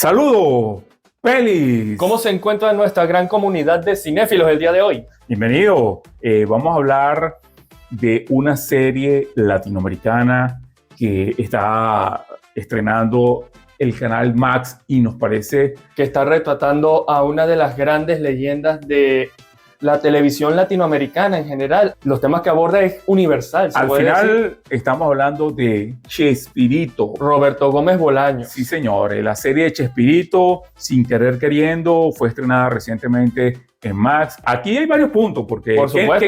Saludos, Pelis. ¿Cómo se encuentra nuestra gran comunidad de cinéfilos el día de hoy? Bienvenido. Vamos a hablar de una serie latinoamericana que está estrenando el canal Max y nos parece que está retratando a una de las grandes leyendas de la televisión latinoamericana en general. Los temas que aborda es universal. Al final estamos hablando de Chespirito. Roberto Gómez Bolaños. Sí, señores. La serie de Chespirito, Sin Querer Queriendo, fue estrenada recientemente en Max. Aquí hay varios puntos, porque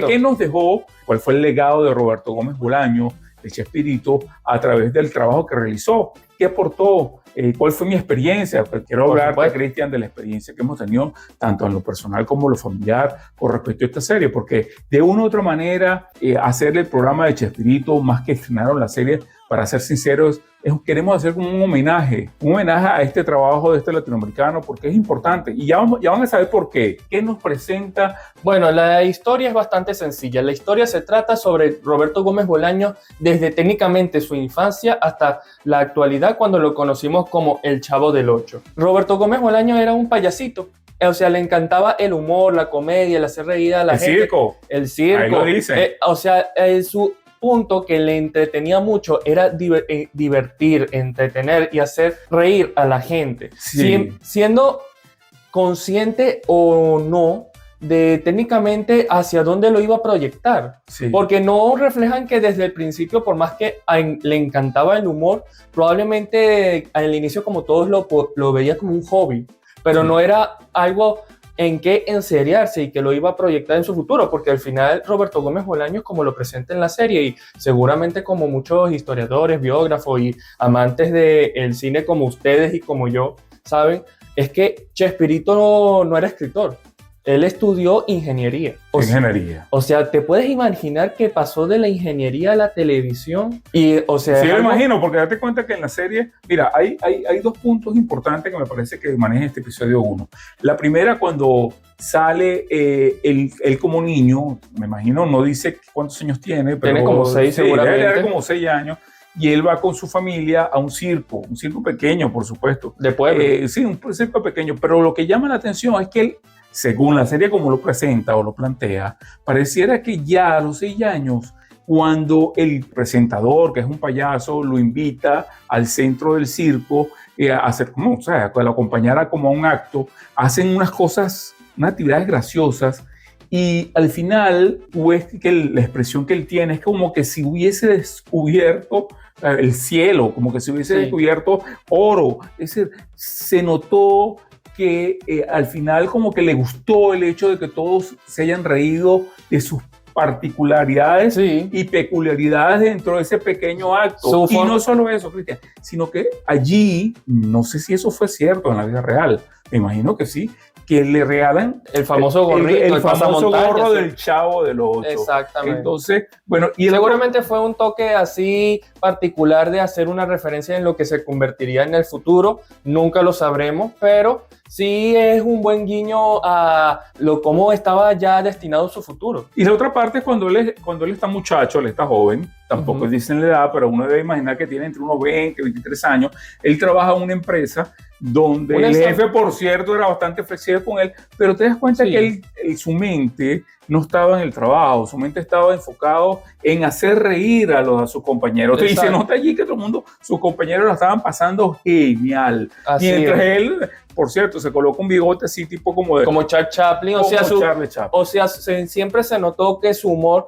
¿qué nos dejó? ¿Cuál fue el legado de Roberto Gómez Bolaños, de Chespirito, a través del trabajo que realizó? ¿Qué aportó? ¿Cuál fue mi experiencia? Pues quiero hablarte, Cristian, de la experiencia que hemos tenido, tanto en lo personal como en lo familiar, con respecto a esta serie, porque de una u otra manera, hacer el programa de Chespirito, más que estrenaron la serie, para ser sinceros, queremos hacer como un homenaje a este trabajo de este latinoamericano, porque es importante. Y ya van a saber por qué. ¿Qué nos presenta? Bueno, la historia es bastante sencilla. La historia se trata sobre Roberto Gómez Bolaños desde técnicamente su infancia hasta la actualidad, cuando lo conocimos como el Chavo del Ocho. Roberto Gómez Bolaños era un payasito. O sea, le encantaba el humor, la comedia, el hacer reír a la gente. El circo. Ahí lo dice. Su punto que le entretenía mucho era divertir, entretener y hacer reír a la gente. Sí. Siendo consciente o no de técnicamente hacia dónde lo iba a proyectar. Sí. Porque no reflejan que desde el principio, por más que le encantaba el humor, probablemente al inicio, como todos, lo veía como un hobby, pero no era algo en qué enseriarse y que lo iba a proyectar en su futuro, porque al final Roberto Gómez Bolaños, como lo presenta en la serie, y seguramente como muchos historiadores, biógrafos y amantes del cine como ustedes y como yo saben, es que Chespirito no era escritor. Él estudió ingeniería. O sea, ¿te puedes imaginar que pasó de la ingeniería a la televisión? Sí, lo imagino, porque date cuenta que en la serie, mira, hay dos puntos importantes que me parece que maneja este episodio 1. La primera, cuando sale él como niño, me imagino, no dice cuántos años tiene, pero tiene como 6 seguramente. Debe tener como 6 años. Y él va con su familia a un circo pequeño, por supuesto. De pueblo. Sí, un circo pequeño, pero lo que llama la atención es que él, según la serie como lo presenta o lo plantea, pareciera que ya a los 6 años, cuando el presentador, que es un payaso, lo invita al centro del circo a hacer como, o sea, que lo acompañara como a un acto, hacen unas cosas, unas actividades graciosas, y al final, pues, que la expresión que él tiene es como que si hubiese descubierto el cielo, como que si hubiese descubierto oro. Es decir, se notó que al final como que le gustó el hecho de que todos se hayan reído de sus particularidades y peculiaridades dentro de ese pequeño acto. Y no solo eso, Cristian, sino que allí, no sé si eso fue cierto en la vida real, me imagino que sí, que le regalan el famoso gorrito, el famoso gorro del Chavo del Ocho. Exactamente. Entonces, bueno, y seguramente fue un toque así particular de hacer una referencia en lo que se convertiría en el futuro. Nunca lo sabremos, pero sí es un buen guiño a cómo estaba ya destinado su futuro. Y la otra parte es cuando él está muchacho, él está joven, tampoco dicen la edad, pero uno debe imaginar que tiene entre unos 20 y 23 años. Él trabaja en una empresa donde el jefe, por cierto, era bastante flexible con él, pero te das cuenta que su mente no estaba en el trabajo, su mente estaba enfocado en hacer reír a sus compañeros. Y se nota allí que todo el mundo, sus compañeros la estaban pasando genial. Así mientras él, por cierto, se coloca un bigote así tipo como Charles Chaplin. O sea, siempre se notó que su humor,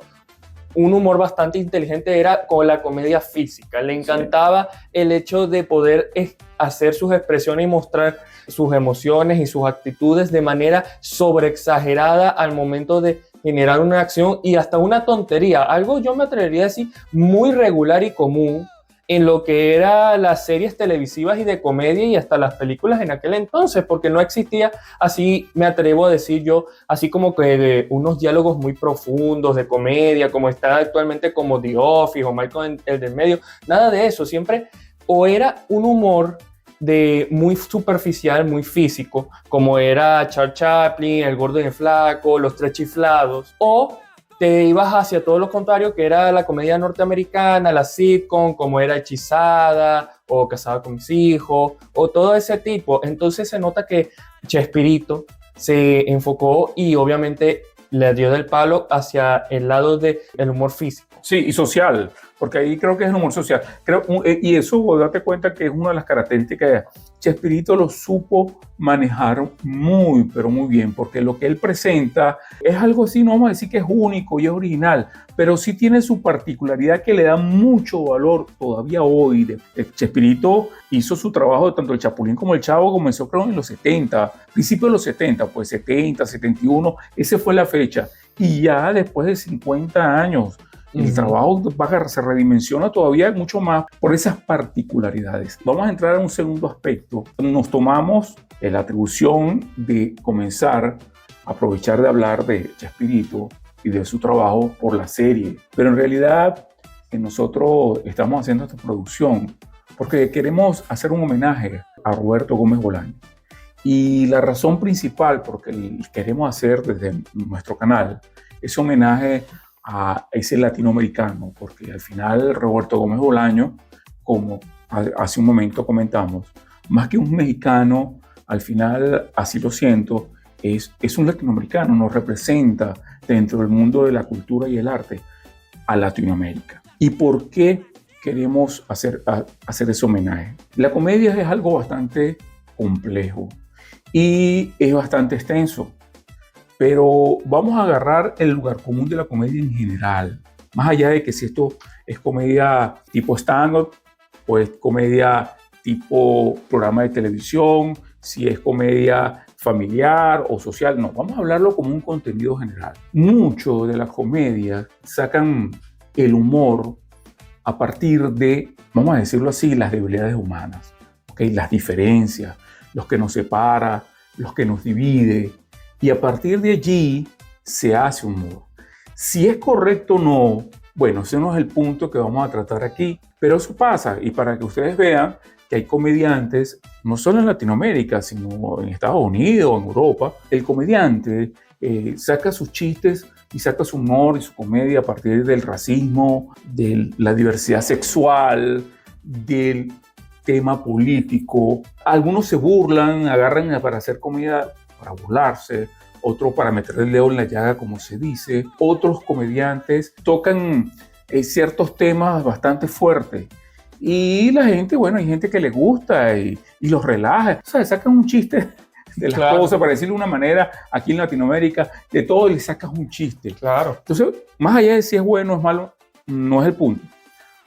un humor bastante inteligente, era con la comedia física. Le encantaba el hecho de poder hacer sus expresiones y mostrar sus emociones y sus actitudes de manera sobreexagerada al momento de generar una acción y hasta una tontería. Algo, yo me atrevería a decir, muy regular y común en lo que eran las series televisivas y de comedia y hasta las películas en aquel entonces, porque no existía, así me atrevo a decir yo, así como que de unos diálogos muy profundos de comedia, como está actualmente como The Office o Malcolm el del medio, nada de eso. Siempre o era un humor muy superficial, muy físico, como era Charles Chaplin, El Gordo y el Flaco, Los Tres Chiflados, o te ibas hacia todo lo contrario, que era la comedia norteamericana, la sitcom, como era Hechizada o Casada con mis hijos, o todo ese tipo. Entonces se nota que Chespirito se enfocó y obviamente le dio del palo hacia el lado del humor físico. Sí, y social, porque ahí creo que es el humor social. Y eso, vos date cuenta que es una de las características. Chespirito lo supo manejar muy, pero muy bien, porque lo que él presenta es algo así, no vamos a decir que es único y es original, pero sí tiene su particularidad que le da mucho valor todavía hoy. Chespirito hizo su trabajo de tanto el Chapulín como el Chavo, comenzó creo en los 70, principios de los 70, pues 70, 71, esa fue la fecha. Y ya después de 50 años, el trabajo se redimensiona todavía mucho más por esas particularidades. Vamos a entrar a un segundo aspecto. Nos tomamos la atribución de comenzar a aprovechar de hablar de Chespirito y de su trabajo por la serie. Pero en realidad nosotros estamos haciendo esta producción porque queremos hacer un homenaje a Roberto Gómez Bolaño. Y la razón principal por que queremos hacer desde nuestro canal ese homenaje a ese latinoamericano, porque al final Roberto Gómez Bolaño, como hace un momento comentamos, más que un mexicano, al final, así lo siento, es un latinoamericano, nos representa dentro del mundo de la cultura y el arte a Latinoamérica. ¿Y por qué queremos hacer ese homenaje? La comedia es algo bastante complejo y es bastante extenso. Pero vamos a agarrar el lugar común de la comedia en general, más allá de que si esto es comedia tipo stand-up o es comedia tipo programa de televisión, si es comedia familiar o social, no, vamos a hablarlo como un contenido general. Mucho de las comedias sacan el humor a partir de, vamos a decirlo así, las debilidades humanas, ¿okay? Las diferencias, los que nos separa, los que nos divide. Y a partir de allí se hace humor. Si es correcto o no, bueno, ese no es el punto que vamos a tratar aquí, pero eso pasa. Y para que ustedes vean que hay comediantes, no solo en Latinoamérica, sino en Estados Unidos, en Europa, el comediante saca sus chistes y saca su humor y su comedia a partir del racismo, de la diversidad sexual, del tema político. Algunos se burlan, agarran para hacer comedia para burlarse, otros para meter el dedo en la llaga, como se dice. Otros comediantes tocan ciertos temas bastante fuertes. Y la gente, bueno, hay gente que le gusta y los relaja. O sea, sacan un chiste de las cosas, para decirlo de una manera, aquí en Latinoamérica, de todo le sacas un chiste. Claro. Entonces, más allá de si es bueno o es malo, no es el punto.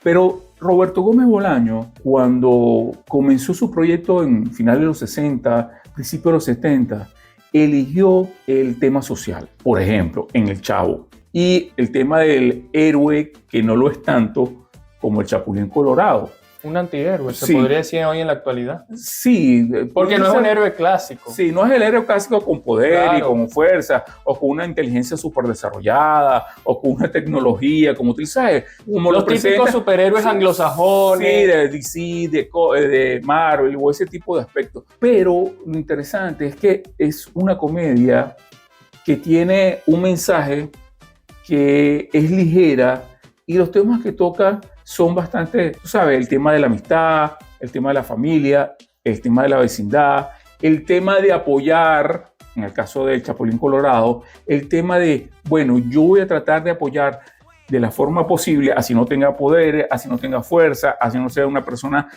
Pero Roberto Gómez Bolaño, cuando comenzó su proyecto en finales de los 60, principios de los 70, eligió el tema social, por ejemplo, en El Chavo, y el tema del héroe que no lo es tanto como el Chapulín Colorado. Un antihéroe, se podría decir hoy en la actualidad. Sí. Porque no es un héroe clásico. Sí, no es el héroe clásico con poder y con fuerza, o con una inteligencia súper desarrollada, o con una tecnología, como tú sabes. Como los típicos superhéroes anglosajones. Sí, de DC, de Marvel, o ese tipo de aspectos. Pero lo interesante es que es una comedia que tiene un mensaje que es ligera y los temas que toca son bastante, tú sabes, el tema de la amistad, el tema de la familia, el tema de la vecindad, el tema de apoyar, en el caso del Chapulín Colorado, el tema de, bueno, yo voy a tratar de apoyar de la forma posible, así no tenga poder, así no tenga fuerza, así no sea una persona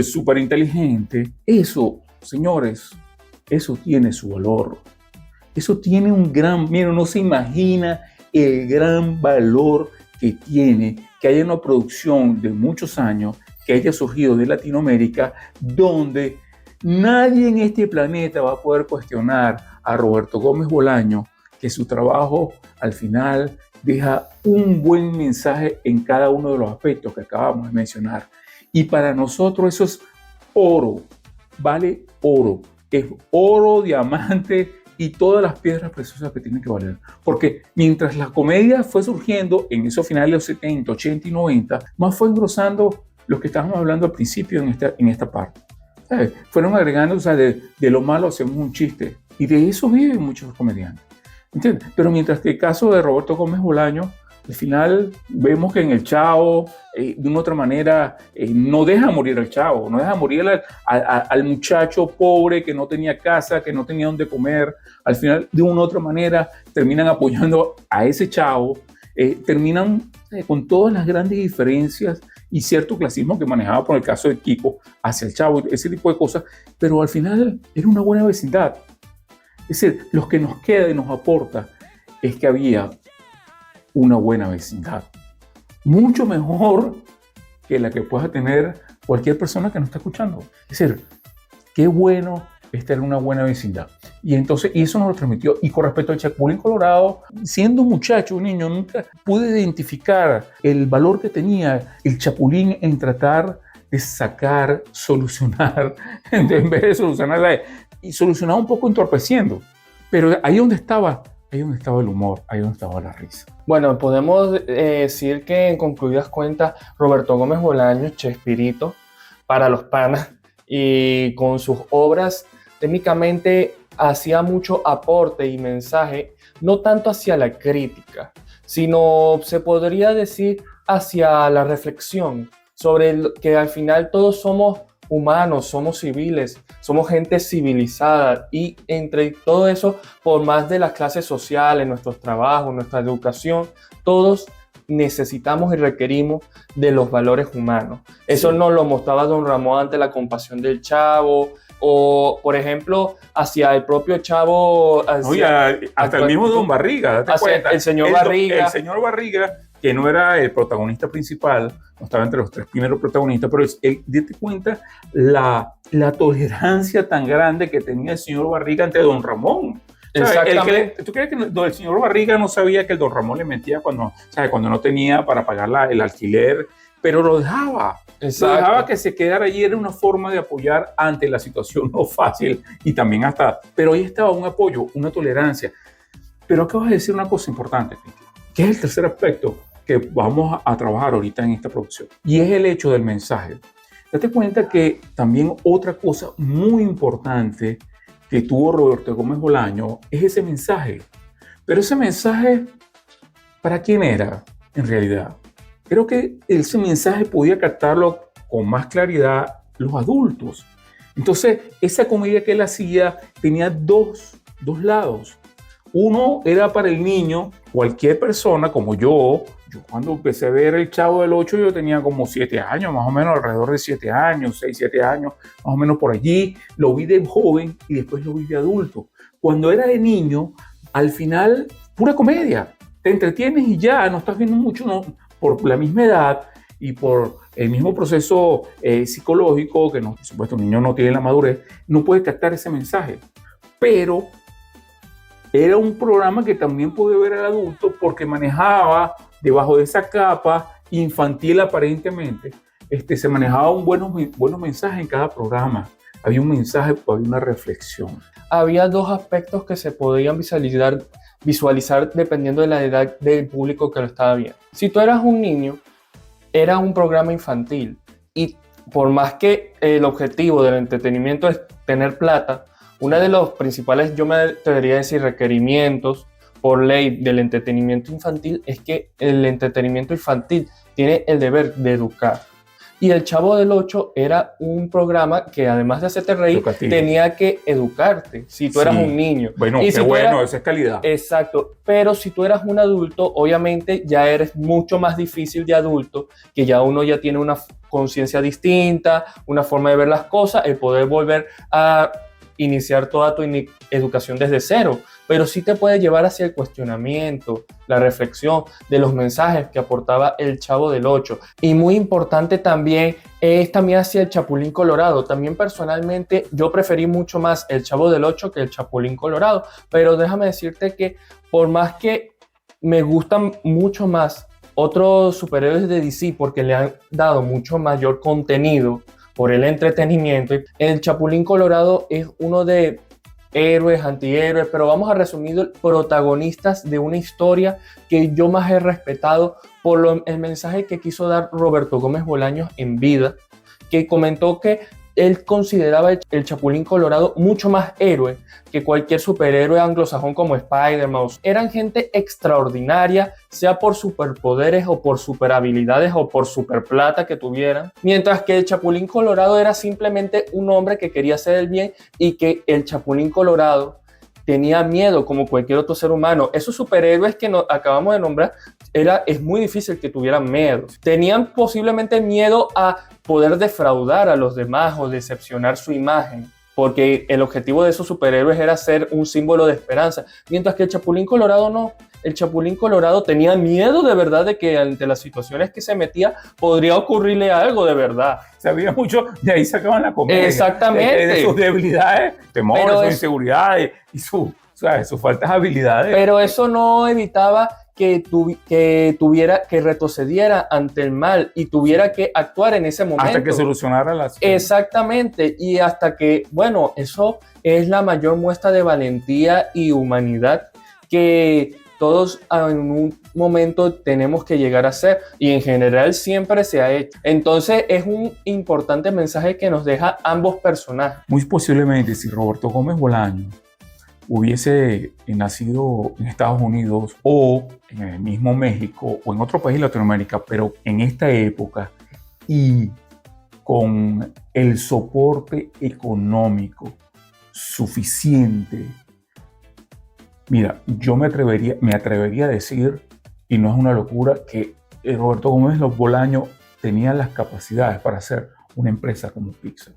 súper inteligente. Eso, señores, eso tiene su valor. Eso tiene un gran, miren, no se imagina el gran valor que tiene que haya una producción de muchos años que haya surgido de Latinoamérica, donde nadie en este planeta va a poder cuestionar a Roberto Gómez Bolaño, que su trabajo al final deja un buen mensaje en cada uno de los aspectos que acabamos de mencionar. Y para nosotros eso es oro, vale oro, es oro, diamante y todas las piedras preciosas que tienen que valer. Porque mientras la comedia fue surgiendo en esos finales de los 70, 80 y 90, más fue engrosando lo que estábamos hablando al principio en esta parte. ¿Sabes? Fueron agregando, o sea, de lo malo hacemos un chiste. Y de eso viven muchos comediantes. ¿Entiendes? Pero mientras que el caso de Roberto Gómez Bolaño al final vemos que en el Chavo, de una otra manera, no deja morir al Chavo, no deja morir al muchacho pobre que no tenía casa, que no tenía dónde comer. Al final, de una u otra manera, terminan apoyando a ese Chavo, terminan con todas las grandes diferencias y cierto clasismo que manejaba por el caso de Kiko hacia el Chavo, ese tipo de cosas, pero al final era una buena vecindad. Es decir, lo que nos queda y nos aporta es que había una buena vecindad, mucho mejor que la que pueda tener cualquier persona que nos está escuchando. Es decir, qué bueno es tener una buena vecindad. Y entonces, y eso nos lo transmitió. Y con respecto al Chapulín Colorado, siendo un muchacho, un niño, nunca pude identificar el valor que tenía el Chapulín en tratar de sacar, solucionar, en vez de solucionar, y solucionar un poco entorpeciendo. Pero ahí donde estaba el humor, ahí donde estaba la risa. Bueno, podemos decir que en concluidas cuentas, Roberto Gómez Bolaños, Chespirito, para los panas, y con sus obras técnicamente hacía mucho aporte y mensaje, no tanto hacia la crítica, sino se podría decir hacia la reflexión sobre que al final todos somos humanos, somos civiles, somos gente civilizada y entre todo eso, por más de las clases sociales, nuestros trabajos, nuestra educación, todos necesitamos y requerimos de los valores humanos. Eso nos lo mostraba Don Ramón ante la compasión del Chavo, o por ejemplo hacia el propio Chavo, hasta el mismo Don Barriga, date cuenta. El señor Barriga. El señor Barriga, que no era el protagonista principal, no estaba entre los 3 primeros protagonistas, pero date cuenta la tolerancia tan grande que tenía el señor Barriga ante Don Ramón. Exactamente. ¿Tú crees que el señor Barriga no sabía que el Don Ramón le mentía cuando no tenía para pagar el alquiler? Pero lo dejaba. Exacto. Lo dejaba que se quedara allí, era una forma de apoyar ante la situación no fácil y también pero ahí estaba un apoyo, una tolerancia. Pero acabas de decir una cosa importante, que es el tercer aspecto que vamos a trabajar ahorita en esta producción, y es el hecho del mensaje. Date cuenta que también otra cosa muy importante que tuvo Roberto Gómez Bolaño es ese mensaje. Pero ese mensaje, ¿para quién era en realidad? Creo que ese mensaje podía captarlo con más claridad los adultos. Entonces, esa comedia que él hacía tenía dos lados. Uno era para el niño, cualquier persona como yo cuando empecé a ver El Chavo del Ocho, yo tenía como 7 años, más o menos alrededor de 7 años, 6, 7 años, más o menos por allí. Lo vi de joven y después lo vi de adulto. Cuando era de niño, al final, pura comedia. Te entretienes y ya, no estás viendo mucho, no, por la misma edad y por el mismo proceso psicológico, que no, por supuesto un niño no tiene la madurez, no puede captar ese mensaje. Pero era un programa que también pude ver al adulto porque manejaba debajo de esa capa infantil aparentemente, se manejaban buenos mensajes en cada programa. Había un mensaje, había una reflexión. Había 2 aspectos que se podían visualizar dependiendo de la edad del público que lo estaba viendo. Si tú eras un niño, era un programa infantil y por más que el objetivo del entretenimiento es tener plata, uno de los principales, yo me atrevería a decir, requerimientos por ley del entretenimiento infantil es que el entretenimiento infantil tiene el deber de educar. Y El Chavo del Ocho era un programa que además de hacerte reír, tenía que educarte si tú eras un niño. Bueno, y qué bueno, esa es calidad. Exacto, pero si tú eras un adulto, obviamente ya eres mucho más difícil de adulto, que ya uno ya tiene una conciencia distinta, una forma de ver las cosas, el poder volver a iniciar toda tu educación desde cero, pero sí te puede llevar hacia el cuestionamiento, la reflexión de los mensajes que aportaba El Chavo del Ocho. Y muy importante también es también hacia el Chapulín Colorado. También personalmente yo preferí mucho más El Chavo del Ocho que el Chapulín Colorado, pero déjame decirte que por más que me gustan mucho más otros superhéroes de DC porque le han dado mucho mayor contenido por el entretenimiento, el Chapulín Colorado es uno de héroes, antihéroes, pero vamos a resumir protagonistas de una historia que yo más he respetado por el mensaje que quiso dar Roberto Gómez Bolaños en vida, que comentó que él consideraba el Chapulín Colorado mucho más héroe que cualquier superhéroe anglosajón como Spider-Man. Eran gente extraordinaria, sea por superpoderes o por superhabilidades o por superplata que tuvieran, mientras que el Chapulín Colorado era simplemente un hombre que quería hacer el bien y que el Chapulín Colorado tenía miedo como cualquier otro ser humano. Esos superhéroes que acabamos de nombrar, es muy difícil que tuvieran miedo. Tenían posiblemente miedo a poder defraudar a los demás o decepcionar su imagen, porque el objetivo de esos superhéroes era ser un símbolo de esperanza, mientras que el Chapulín Colorado no. El Chapulín Colorado tenía miedo de verdad de que ante las situaciones que se metía podría ocurrirle algo de verdad. Sabía mucho, de ahí sacaban la comedia. Exactamente. De sus debilidades, temores, sus inseguridades y sus faltas de habilidades. Pero eso no evitaba que retrocediera ante el mal y tuviera que actuar en ese momento. Hasta que solucionara la situación. Exactamente, y hasta que, bueno, eso es la mayor muestra de valentía y humanidad que todos en un momento tenemos que llegar a ser, y en general siempre se ha hecho. Entonces es un importante mensaje que nos deja ambos personajes. Muy posiblemente si Roberto Gómez Bolaño hubiese nacido en Estados Unidos o en el mismo México o en otro país de Latinoamérica, pero en esta época y con el soporte económico suficiente, mira, yo me atrevería a decir, y no es una locura, que Roberto Gómez Bolaño tenía las capacidades para hacer una empresa como Pixar.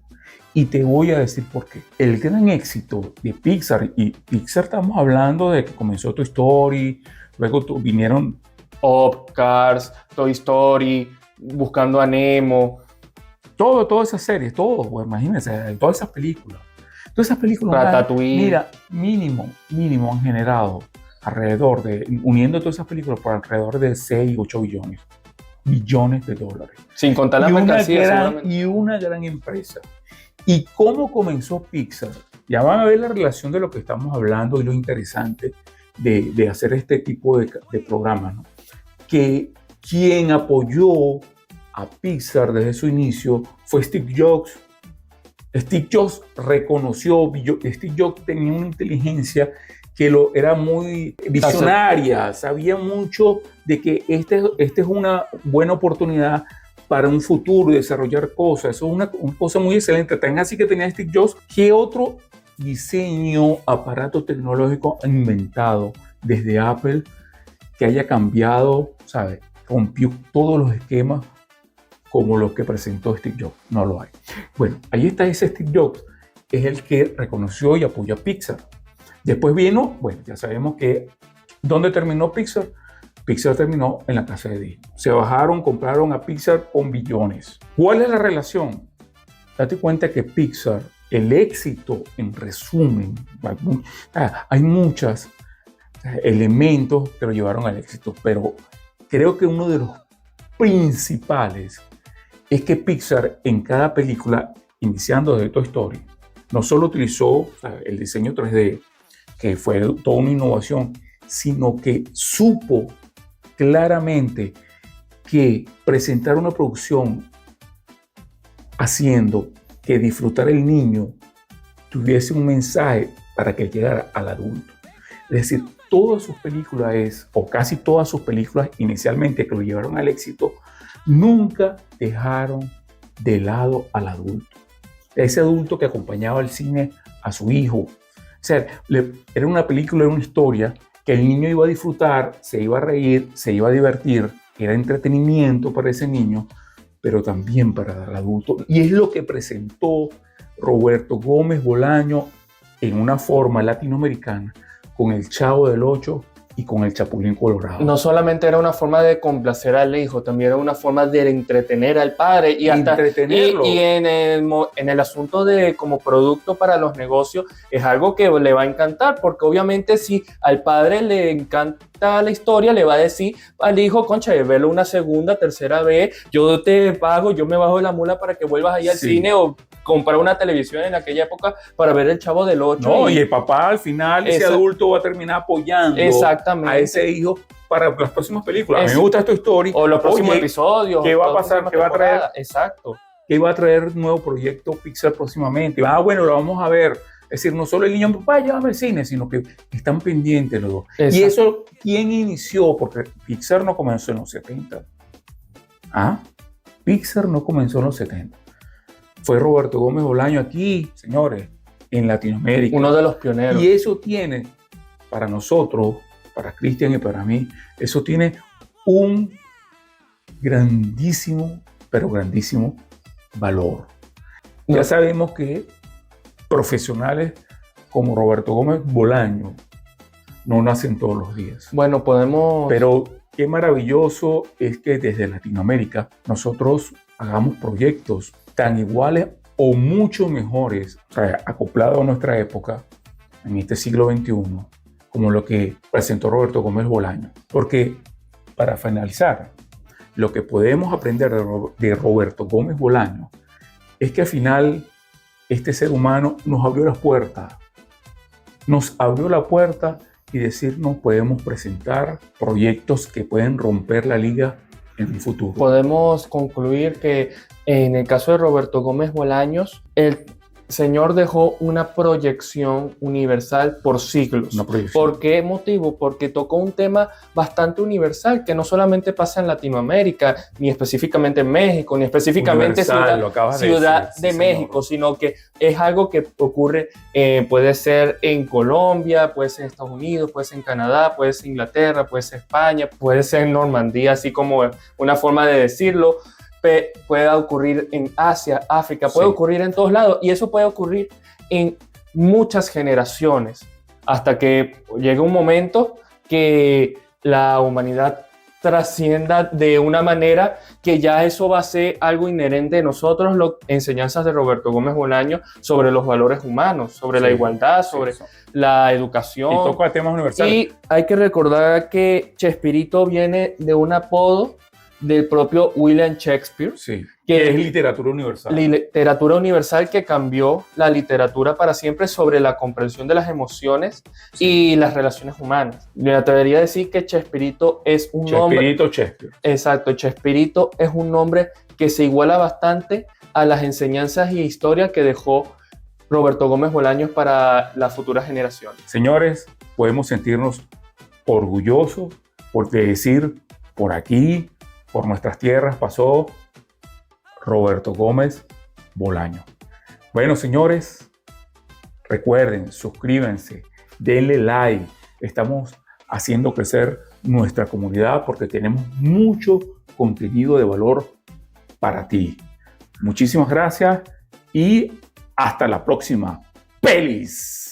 Y te voy a decir por qué. El gran éxito de Pixar, y Pixar estamos hablando de que comenzó Toy Story, luego vinieron Up, Cars, Toy Story, Buscando a Nemo. Todas esas series, pues, imagínense, todas esas películas. Todas esas películas, Ratatouille. Mira, mínimo han generado uniendo todas esas películas por alrededor de 6, 8 billones de dólares. Sin contar las mercancías. Y una gran empresa. ¿Y cómo comenzó Pixar? Ya van a ver la relación de lo que estamos hablando y lo interesante de hacer este tipo de programas, ¿no? Que quien apoyó a Pixar desde su inicio fue Steve Jobs. Steve Jobs reconoció, Steve Jobs tenía una inteligencia que era muy visionaria, sabía mucho de que esta es una buena oportunidad para un futuro, desarrollar cosas. Eso es una cosa muy excelente. Tan así que tenía Steve Jobs. ¿Qué otro aparato tecnológico ha inventado desde Apple que haya cambiado, ¿sabes? Rompió todos los esquemas como los que presentó Steve Jobs? No lo hay. Bueno, ahí está ese Steve Jobs, es el que reconoció y apoyó a Pixar. Después vino, bueno, ya sabemos que ¿dónde terminó Pixar? Pixar terminó en la casa de Disney. Se compraron a Pixar con billones. ¿Cuál es la relación? Date cuenta que Pixar, el éxito, en resumen, hay muchos elementos que lo llevaron al éxito, pero creo que uno de los principales es que Pixar en cada película, iniciando desde Toy Story, no solo utilizó el diseño 3D, que fue toda una innovación, sino que supo claramente que presentar una producción haciendo que disfrutar el niño tuviese un mensaje para que llegara al adulto. Es decir, todas sus películas o casi todas sus películas inicialmente que lo llevaron al éxito, nunca dejaron de lado al adulto. Ese adulto que acompañaba al cine a su hijo. O sea, era una película, era una historia que el niño iba a disfrutar, se iba a reír, se iba a divertir, era entretenimiento para ese niño, pero también para el adulto. Y es lo que presentó Roberto Gómez Bolaño en una forma latinoamericana con El Chavo del Ocho y con El Chapulín Colorado. No solamente era una forma de complacer al hijo, también era una forma de entretener al padre y hasta entretenerlo. Y en el asunto de como producto para los negocios es algo que le va a encantar, porque obviamente si al padre le encanta la historia, le va a decir al hijo, concha, velo una segunda, tercera vez, yo te pago, yo me bajo de la mula para que vuelvas ahí al cine, o comprar una televisión en aquella época para ver El Chavo del Ocho. No, y el papá al final, ese adulto va a terminar apoyando a ese hijo para las próximas películas. A mí me gusta esta historia. O los próximos episodios. ¿Qué va a pasar? ¿Qué va a traer? Exacto. que va a traer un nuevo proyecto Pixar próximamente. Bueno, lo vamos a ver. Es decir, no solo el niño, papá, llévame al cine, sino que están pendientes los dos. Exacto. Y eso, ¿quién inició? Porque Pixar no comenzó en los 70. Pixar no comenzó en los 70. Fue Roberto Gómez Bolaño aquí, señores, en Latinoamérica. Uno de los pioneros. Y eso tiene, para nosotros, para Cristian y para mí, eso tiene un grandísimo, pero grandísimo valor. Ya sabemos que profesionales como Roberto Gómez Bolaño no nacen todos los días. Bueno, podemos... Pero qué maravilloso es que desde Latinoamérica nosotros hagamos proyectos tan iguales o mucho mejores, o sea, acoplados a nuestra época, en este siglo XXI, como lo que presentó Roberto Gómez Bolaño. Porque, para finalizar, lo que podemos aprender de Roberto Gómez Bolaño es que al final este ser humano nos abrió las puertas. Nos abrió la puerta y decirnos podemos presentar proyectos que pueden romper la liga en un futuro. Podemos concluir que en el caso de Roberto Gómez Bolaños, el señor dejó una proyección universal por siglos. ¿Por qué motivo? Porque tocó un tema bastante universal que no solamente pasa en Latinoamérica, ni específicamente en México, ni específicamente Ciudad de México, sino que es algo que ocurre, puede ser en Colombia, puede ser en Estados Unidos, puede ser en Canadá, puede ser en Inglaterra, puede ser España, puede ser en Normandía, así como una forma de decirlo. Puede ocurrir en Asia, África, puede ocurrir en todos lados, y eso puede ocurrir en muchas generaciones hasta que llegue un momento que la humanidad trascienda de una manera que ya eso va a ser algo inherente de nosotros, enseñanzas de Roberto Gómez Bolaño sobre los valores humanos, sobre la igualdad, sobre la educación. Y toca temas universales. Y hay que recordar que Chespirito viene de un apodo del propio William Shakespeare, que es literatura universal. Literatura universal que cambió la literatura para siempre sobre la comprensión de las emociones y las relaciones humanas. Me atrevería a decir que Chespirito es un nombre... Shakespeare. Exacto, Chespirito es un nombre que se iguala bastante a las enseñanzas y historia que dejó Roberto Gómez Bolaños para las futuras generaciones. Señores, podemos sentirnos orgullosos por decir por aquí, por nuestras tierras pasó Roberto Gómez Bolaño. Bueno, señores, recuerden, suscríbanse, denle like. Estamos haciendo crecer nuestra comunidad porque tenemos mucho contenido de valor para ti. Muchísimas gracias y hasta la próxima. ¡Pelis!